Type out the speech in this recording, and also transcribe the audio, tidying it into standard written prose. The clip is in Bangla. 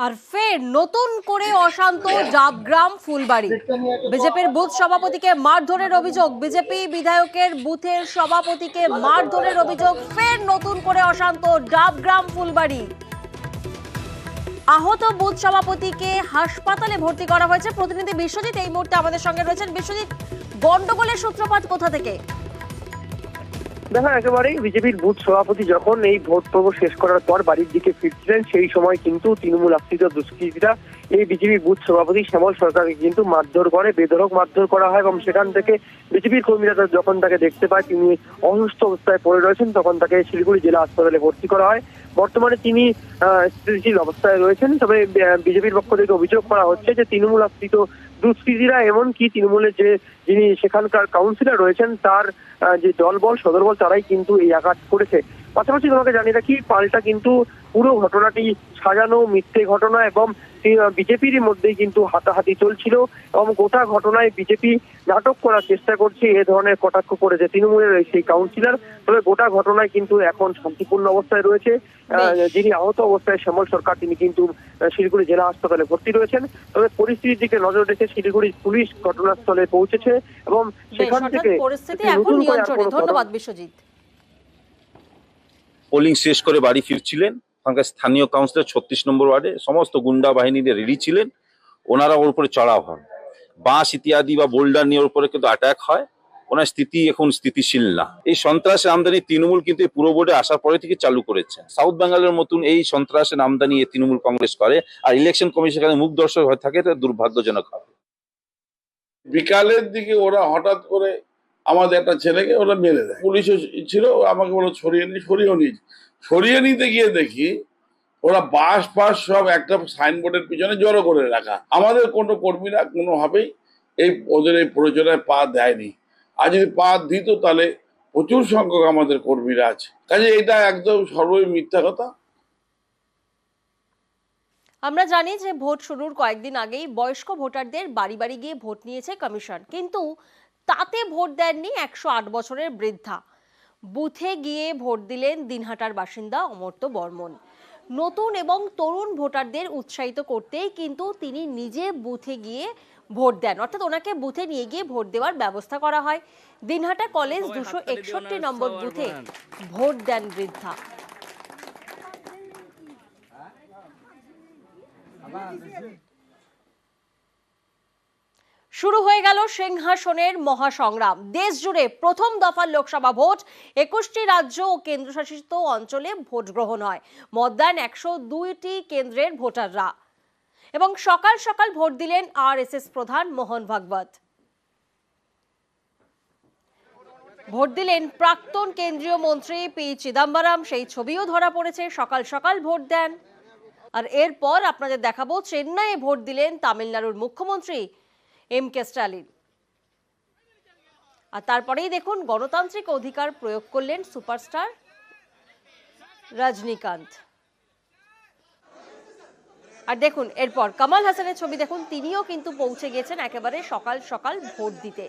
আর ফের নতুন করে অশান্ত ডাবগ্রাম ফুলবাড়ি। বিজেপির বুথ সভাপতিকে মারধরের অভিযোগ, বিজেপি বিধায়কের বুথের সভাপতিকে মারধরের অভিযোগ। ফের নতুন করে অশান্ত ডাবগ্রাম ফুলবাড়ি। আহত বুথ সভাপতিকে হাসপাতালে ভর্তি করা হয়েছে। প্রতিনিধি বিশ্বজিৎ এই মুহূর্তে আমাদের সঙ্গে রয়েছেন। বিশ্বজিৎ, গন্ডগোলের সূত্রপাত কোথা থেকে? দেখো, একেবারেই বিজেপির বুথ সভাপতি যখন এই ভোট পর্ব শেষ করার পর বাড়ির দিকে ফিরছিলেন, সেই সময় কিন্তু তৃণমূল আশ্রিত দুষ্কৃতীরা এই বিজেপি বুথ সভাপতি শ্যামল সরকারকে কিন্তু মারধর করে, বেধড়ক মারধর করা হয়। এবং সেখান থেকে বিজেপির কর্মীরা যখন তাকে দেখতে পায় তিনি অসুস্থ অবস্থায় পড়ে রয়েছেন, তখন তাকে শিলিগুড়ি জেলা হাসপাতালে ভর্তি করা হয়। বর্তমানে তিনি স্থিতিশীল অবস্থায় রয়েছেন। তবে বিজেপির পক্ষ থেকে অভিযোগ করা হচ্ছে যে তৃণমূল আশ্রিত দুষ্কৃতীরা, এমনকি তৃণমূলের যিনি সেখানকার কাউন্সিলর রয়েছেন তার যে দলবল সদরবল, তারাই কিন্তু এই আঘাত করেছে। পাশাপাশি তোমাকে জানিয়ে রাখি, পাল্টা কিন্তু পুরো ঘটনাটি সাজানো মিথ্যে ঘটনা এবং বিজেপির মধ্যেই কিন্তু হাতাহাতি চলছিল এবং গোটা ঘটনায় বিজেপি নাটক করার চেষ্টা করছে, এ ধরনের কটাক্ষ করেছে তৃণমূলের সেই কাউন্সিলর। তবে গোটা ঘটনায় কিন্তু এখন শান্তিপূর্ণ অবস্থায় রয়েছে। যিনি আহত অবস্থায় শ্যামল সরকার, তিনি কিন্তু শিলিগুড়ি জেলা হাসপাতালে ভর্তি রয়েছেন। তবে পরিস্থিতির দিকে নজর রেখে শিলিগুড়ি পুলিশ ঘটনাস্থলে পৌঁছেছে এবং সেখান থেকে পরিস্থিতি এখন নিয়ন্ত্রণে। ধন্যবাদ বিশ্বজিৎ। পোলিং শেষ করে বাড়ি ফিরছিলেন ওখানকার স্থানীয় কাউন্সিলর 36 নম্বর ওয়ার্ডে সমস্ত গুন্ডা বাহিনীতে রেডি ছিলেন। ওনারা ওর উপরে চড়াও হন, বাঁশ ইত্যাদি বা বোল্ডার নিয়ে ওর উপরে কিন্তু অ্যাটাক হয়। ওনার স্থিতি এখন স্থিতিশীল না। এই সন্ত্রাসের আমদানি তৃণমূল কিন্তু পুরো বোর্ডে আসার পরে থেকে চালু করেছে। সাউথ বেঙ্গলের মতন এই সন্ত্রাসের আমদানি তৃণমূল কংগ্রেস করে, আর ইলেকশন কমিশন এখানে মুখ দর্শক হয়ে থাকে, এটা দুর্ভাগ্যজনক হবে। বিকালের দিকে ওরা হঠাৎ করে আমাদের একটা ছেলেকে ওরা মেরে দেয়। পুলিশও ছিল, আমাকে বলো সরিয়ে নিতে গিয়ে দেখি ওরা বাঁশ সব একটা সাইনবোর্ডের পিছনে জড়ো করে রাখা। আমাদের কোনো কর্মীরা কোনোভাবেই ওদের এই প্রয়োজনে পা দেয়নি। আর যদি পা দিত তাহলে প্রচুর সংখ্যক আমাদের কর্মীরা আছে। কাজে এটা একদম সর্বই মিথ্যা কথা। আমরা জানি যে ভোট শুরুর কয়েকদিন আগেই বয়স্ক ভোটারদের বাড়ি বাড়ি গিয়ে ভোট নিয়েছে কমিশন, কিন্তু তাতে ভোট দেননি 108 বছরের বৃদ্ধা। বুথে গিয়ে ভোট দিলেন দিনহাটার বাসিন্দা অমর্ত্য বর্মন। নতুন এবং তরুণ ভোটারদের উৎসাহিত করতেই কিন্তু তিনি নিজে বুথে গিয়ে ভোট দেন, অর্থাৎ ওনাকে বুথে নিয়ে গিয়ে ভোট দেওয়ার ব্যবস্থা করা হয়। দিনহাটা কলেজ 261 নম্বর বুথে ভোট দেন বৃদ্ধা। শুরু হয়ে গেল সিংহাসনের মহাসংগ্রাম। দেশ জুড়ে প্রথম দফার লোকসভা ভোট, 21টি রাজ্য ও কেন্দ্রশাসিত অঞ্চলে ভোট গ্রহণ হয়। মত দেন 102টি কেন্দ্রের ভোটাররা। এবং সকাল সকাল ভোট দিলেন আরএসএস প্রধান মোহন ভাগবত। ভোট দিলেন প্রাক্তন কেন্দ্রীয় মন্ত্রী পি চিদম্বরম, সেই ছবিও ধরা পড়েছে। সকাল সকাল ভোট দেন। আর এরপর আপনাদের দেখাবো চেন্নাইয়ে ভোট দিলেন তামিলনাড়ুর মুখ্যমন্ত্রী এম.কে. স্ট্যালিন। আর তারপরেই দেখুন গণতান্ত্রিক অধিকার প্রয়োগ করলেন সুপারস্টার রজনীকান্ত। আর দেখুন এরপর কমল হাসানের ছবি দেখুন, তিনিও কিন্তু পৌঁছে গেছেন একেবারে সকাল সকাল ভোট দিতে।